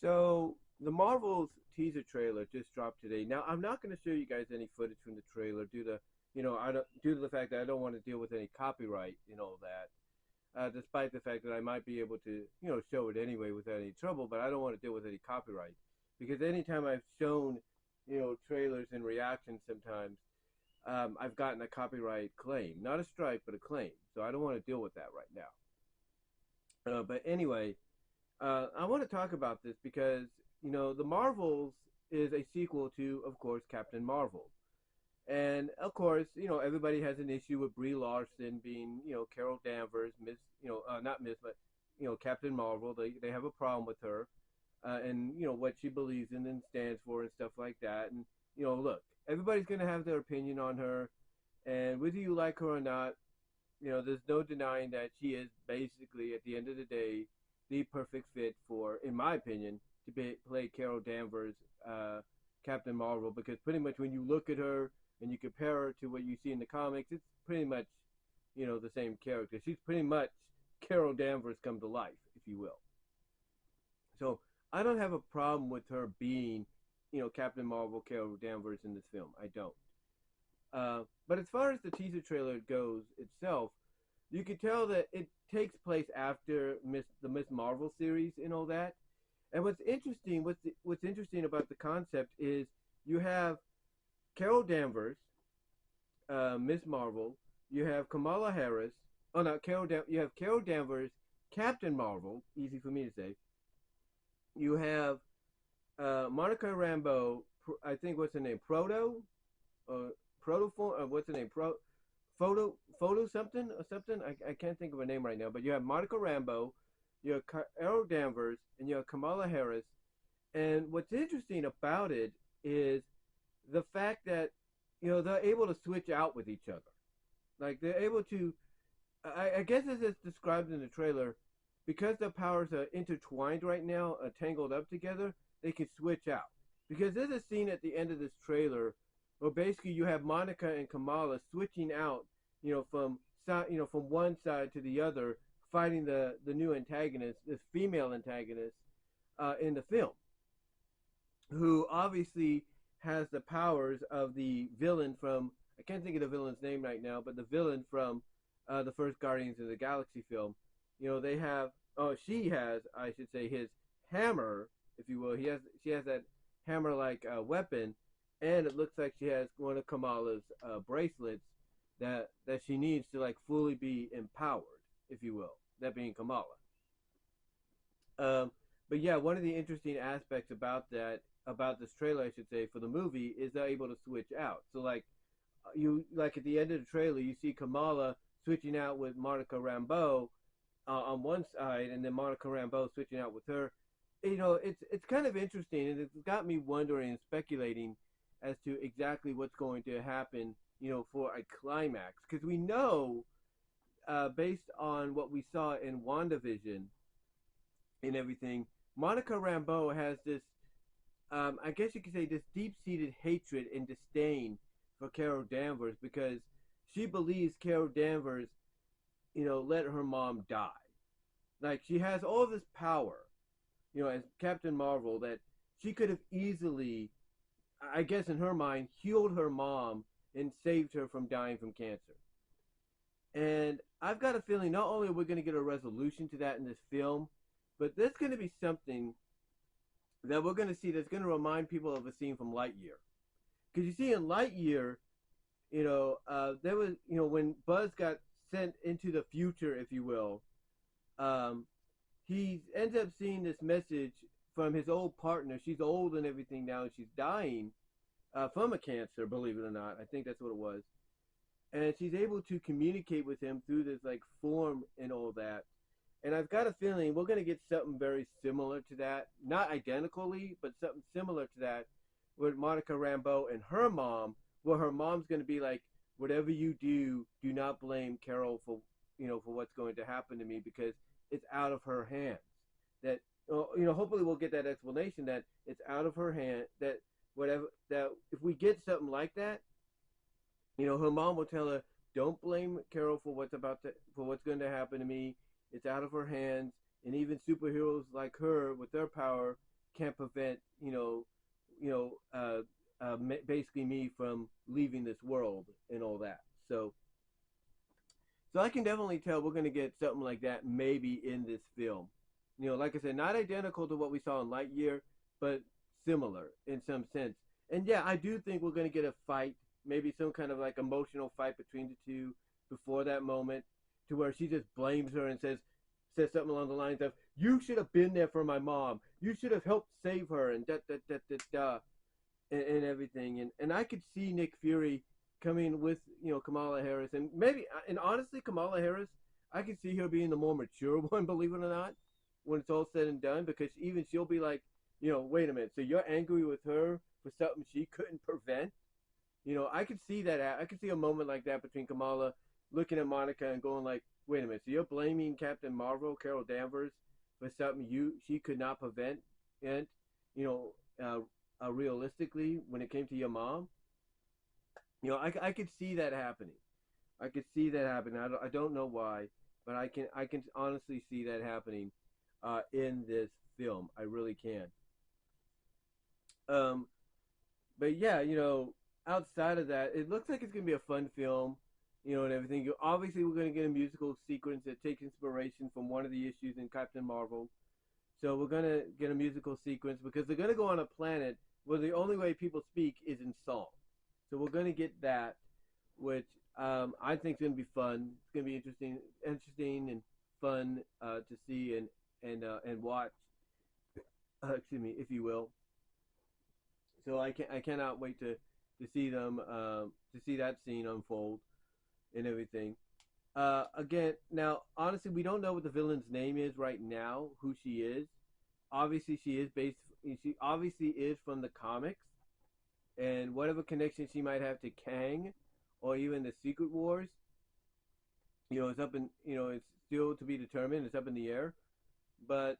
So the Marvel's teaser trailer just dropped today. Now I'm not going to show you guys any footage from the trailer due to the fact that I don't want to deal with any copyright and all that. Despite the fact that I might be able to show it anyway without any trouble, but I don't want to deal with any copyright because anytime I've shown trailers and reactions sometimes I've gotten a copyright claim, not a strike but a claim. So I don't want to deal with that right now. But anyway. I want to talk about this because, The Marvels is a sequel to, of course, Captain Marvel. And, of course, everybody has an issue with Brie Larson being, Carol Danvers, not Miss, but, Captain Marvel. They have a problem with her and, what she believes in and stands for and stuff like that. And, look, everybody's going to have their opinion on her. And whether you like her or not, there's no denying that she is basically, at the end of the day, the perfect fit for, in my opinion, to play Carol Danvers, Captain Marvel, because pretty much when you look at her and you compare her to what you see in the comics, it's pretty much, the same character. She's pretty much Carol Danvers come to life, if you will. So I don't have a problem with her being, Captain Marvel, Carol Danvers in this film. I don't. But as far as the teaser trailer goes itself, you can tell that it takes place after the Miss Marvel series and all that. And what's interesting about the concept is you have Carol Danvers, Miss Marvel. You have Kamala Harris. Oh no, you have Carol Danvers, Captain Marvel. Easy for me to say. You have Monica Rambeau. I think what's her name? Protoform. What's her name? Photo something or something. I can't think of a name right now. But you have Monica Rambeau, you have Carol Danvers, and you have Kamala Harris. And what's interesting about it is the fact that they're able to switch out with each other. Like they're able to. I guess as it's described in the trailer, because their powers are intertwined right now, tangled up together, they can switch out. Because there's a scene at the end of this trailer where basically you have Monica and Kamala switching out, from one side to the other, fighting the new antagonist, this female antagonist, in the film, who obviously has the powers of the villain from, I can't think of the villain's name right now, but the villain from the first Guardians of the Galaxy film. She has, I should say, his hammer, if you will. She has that hammer-like weapon, and it looks like she has one of Kamala's bracelets that she needs to like fully be empowered, if you will. That being Kamala. But yeah, one of the interesting aspects about this trailer, I should say, for the movie is they're able to switch out. So like at the end of the trailer, you see Kamala switching out with Monica Rambeau on one side, and then Monica Rambeau switching out with her. It's kind of interesting, and it's got me wondering and speculating as to exactly what's going to happen, for a climax. Because we know, based on what we saw in WandaVision and everything, Monica Rambeau has this, I guess you could say, this deep-seated hatred and disdain for Carol Danvers because she believes Carol Danvers, let her mom die. Like, she has all this power, as Captain Marvel, that she could have easily, I guess in her mind, healed her mom and saved her from dying from cancer. And I've got a feeling not only are we going to get a resolution to that in this film, but there's going to be something that we're going to see that's going to remind people of a scene from Lightyear. Because you see in Lightyear, there was, when Buzz got sent into the future, if you will, he ends up seeing this message from his old partner. She's old and everything now, and she's dying from a cancer, believe it or not. I think that's what it was. And she's able to communicate with him through this like form and all that. And I've got a feeling we're going to get something very similar to that. Not identically, but something similar to that with Monica Rambeau and her mom, where her mom's going to be like, whatever you do not blame Carol for what's going to happen to me because it's out of her hands. That, hopefully we'll get that explanation that it's out of her hand, that if we get something like that, her mom will tell her, don't blame Carol for what's going to happen to me. It's out of her hands. And even superheroes like her with their power, can't prevent, you know, basically me from leaving this world and all that. So I can definitely tell we're going to get something like that maybe in this film. Like I said, not identical to what we saw in Lightyear, but similar in some sense. And yeah, I do think we're going to get a fight, maybe some kind of like emotional fight between the two before that moment, to where she just blames her and says something along the lines of, "You should have been there for my mom. You should have helped save her," and da da da da da, and everything. And I could see Nick Fury coming with Kamala Harris, and maybe, and honestly, Kamala Harris, I can see her being the more mature one, believe it or not, when it's all said and done, because even she'll be like, wait a minute, so you're angry with her for something she couldn't prevent? I could see that. I could see a moment like that between Kamala looking at Monica and going like, wait a minute, so you're blaming Captain Marvel, Carol Danvers, for something she could not prevent, and you know, realistically, when it came to your mom, I could see that happening. I could see that happening. I don't know why, but I can honestly see that happening in this film. I really can. Um, but yeah, outside of that, it looks like it's gonna be a fun film, and everything. Obviously, we're gonna get a musical sequence that takes inspiration from one of the issues in Captain Marvel. So we're gonna get a musical sequence because they're gonna go on a planet where the only way people speak is in song. So we're gonna get that, which I think is gonna be fun. It's gonna be interesting and fun to see and watch. Excuse me, if you will. So I cannot wait to see them to see that scene unfold and everything. Again, now honestly, we don't know what the villain's name is right now. Who she is? Obviously, she is based. She obviously is from the comics, and whatever connection she might have to Kang, or even the Secret Wars, it's up in it's still to be determined. It's up in the air. But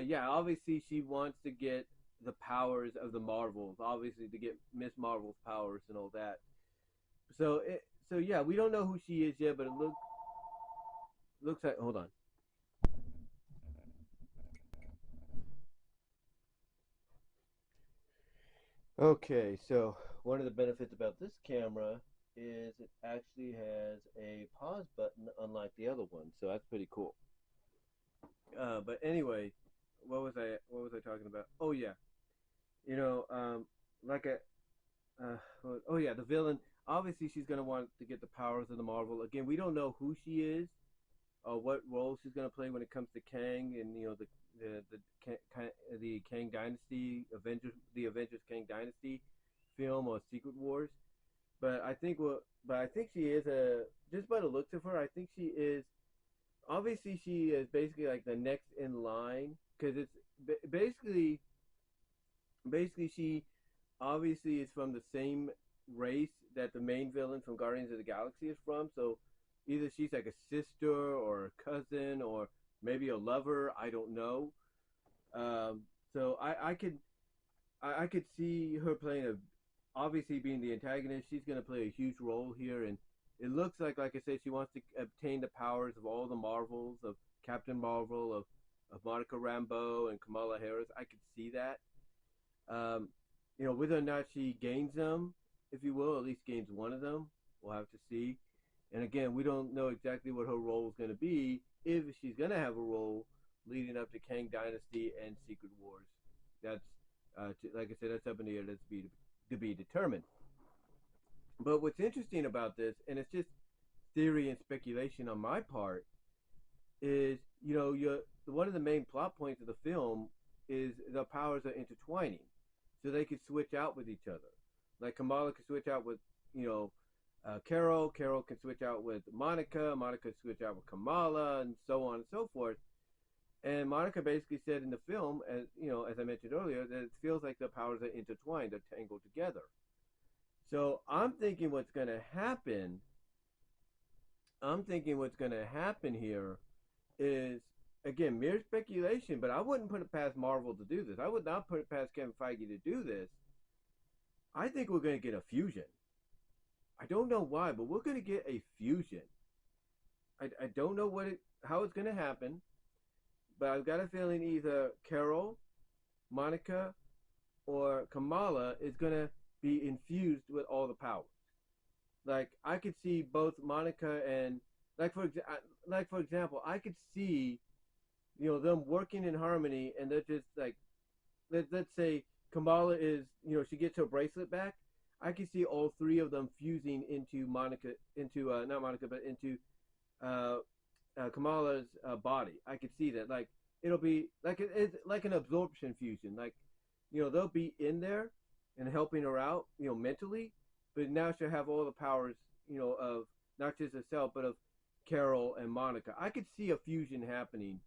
yeah, obviously she wants to get the powers of the Marvels. Obviously to get Miss Marvel's powers and all that. So yeah, we don't know who she is yet, but it looks like. Hold on. Okay, so one of the benefits about this camera is it actually has a pause button, unlike the other one. So that's pretty cool. But anyway, what was I talking about? Oh yeah, you know, um, like a oh yeah, the villain. Obviously, she's gonna want to get the powers of the Marvel. Again, we don't know who she is or what role she's gonna play when it comes to Kang and the Kang Dynasty Avengers Kang Dynasty film or Secret Wars. But I think she is just by the looks of her. I think she is. Obviously, she is basically like the next in line because it's basically she obviously is from the same race that the main villain from Guardians of the Galaxy is from. So either she's like a sister or a cousin or maybe a lover. I don't know. So I could see her playing obviously being the antagonist. She's going to play a huge role here, and it looks like I said, she wants to obtain the powers of all the Marvels, of Captain Marvel, of Monica Rambeau and Kamala Harris. I could see that. Um, whether or not she gains them, if you will, at least gains one of them, we'll have to see. And again, we don't know exactly what her role is going to be, if she's going to have a role leading up to Kang Dynasty and Secret Wars. That's, like I said, that's up in the air. That's to be determined. But what's interesting about this, and it's just theory and speculation on my part, is one of the main plot points of the film is the powers are intertwining, so they could switch out with each other. Like Kamala could switch out with Carol. Carol can switch out with Monica. Monica can switch out with Kamala, and so on and so forth. And Monica basically said in the film, as I mentioned earlier, that it feels like the powers are intertwined, they're tangled together. So I'm thinking what's going to happen. I'm thinking what's going to happen here is, again, mere speculation, but I wouldn't put it past Marvel to do this. I would not put it past Kevin Feige to do this. I think we're going to get a fusion. I don't know why, but we're going to get a fusion. I don't know how it's going to happen, but I've got a feeling either Carol, Monica or Kamala is gonna be infused with all the powers. Like I could see both Monica and like for example, I could see them working in harmony, and they're just like let's say Kamala is she gets her bracelet back. I can see all three of them fusing into Monica into not Monica but into uh, Kamala's body. I could see that like it'll be like it's like an absorption fusion. Like they'll be in there and helping her out mentally, but now she'll have all the powers of not just herself but of Carol and Monica. I could see a fusion happening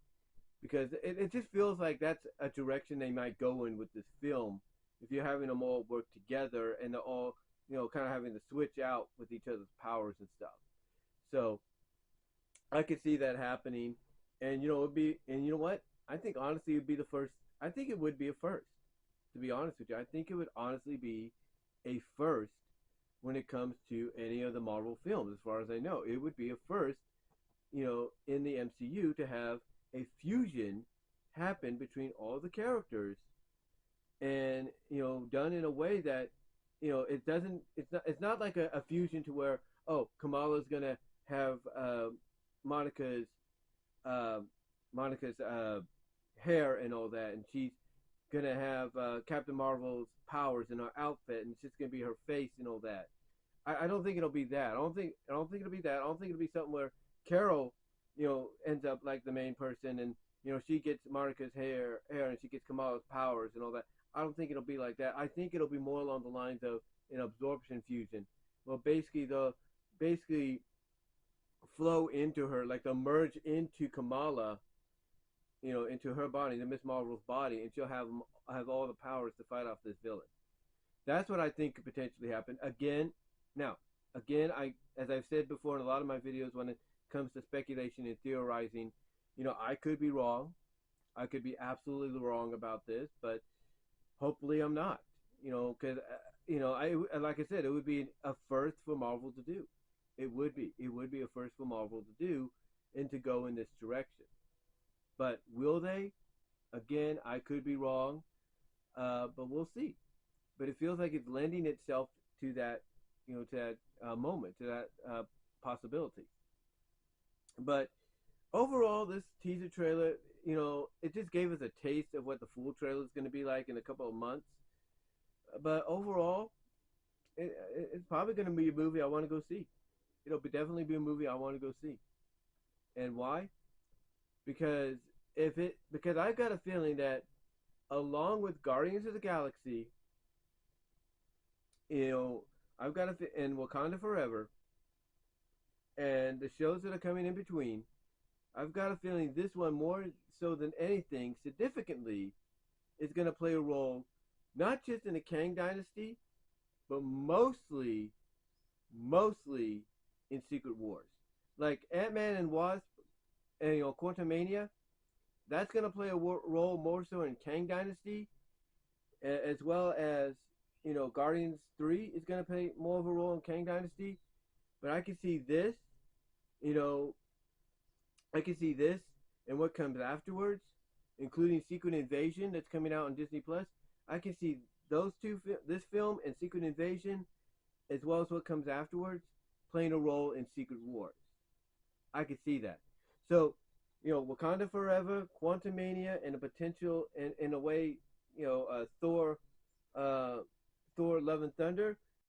because it just feels like that's a direction they might go in with this film if you're having them all work together and they're all kind of having to switch out with each other's powers and stuff. So I could see that happening, and it'd be, and you know what? I think honestly it'd be the first. I think it would be a first. To be honest with you, I think it would honestly be a first when it comes to any of the Marvel films. As far as I know, it would be a first, in the MCU to have a fusion happen between all the characters, and done in a way that it doesn't. It's not like a fusion to where Kamala's gonna have Monica's uh, Monica's hair and all that, and she's gonna have Captain Marvel's powers in her outfit, and it's just gonna be her face and all that. I don't think it'll be that. I don't think it'll be that. I don't think it'll be something where Carol, ends up like the main person, and she gets Monica's hair, and she gets Kamala's powers and all that. I don't think it'll be like that. I think it'll be more along the lines of an absorption fusion. Well, basically they'll basically flow into her, like they'll merge into Kamala, into her body, the Miss Marvel's body, and she'll have all the powers to fight off this villain. That's what I think could potentially happen. Again, as I've said before in a lot of my videos, when it comes to speculation and theorizing, I could be wrong. I could be absolutely wrong about this, but hopefully I'm not. Because I like I said, it would be a first for Marvel to do. It would be. It would be a first for Marvel to do, and to go in this direction. But will they? Again, I could be wrong, but we'll see. But it feels like it's lending itself to that, to that moment, to that possibility. But overall, this teaser trailer, it just gave us a taste of what the full trailer is going to be like in a couple of months. But overall, it's probably going to be a movie I want to go see. It'll definitely be a movie I want to go see. And why? Because because I got a feeling that along with Guardians of the Galaxy, I've got and Wakanda Forever, and the shows that are coming in between, I've got a feeling this one more so than anything, significantly, is going to play a role not just in the Kang Dynasty, but mostly in Secret Wars. Like Ant-Man and Wasp and Quantumania, that's going to play a role more so in Kang Dynasty, as well as Guardians 3 is going to play more of a role in Kang Dynasty. But I can see this, I can see this and what comes afterwards, including Secret Invasion that's coming out on Disney Plus. I can see those two, this film and Secret Invasion, as well as what comes afterwards, playing a role in Secret Wars. I could see that. So, Wakanda Forever, Quantumania, and a potential, in a way, Thor, Thor: Love and Thunder.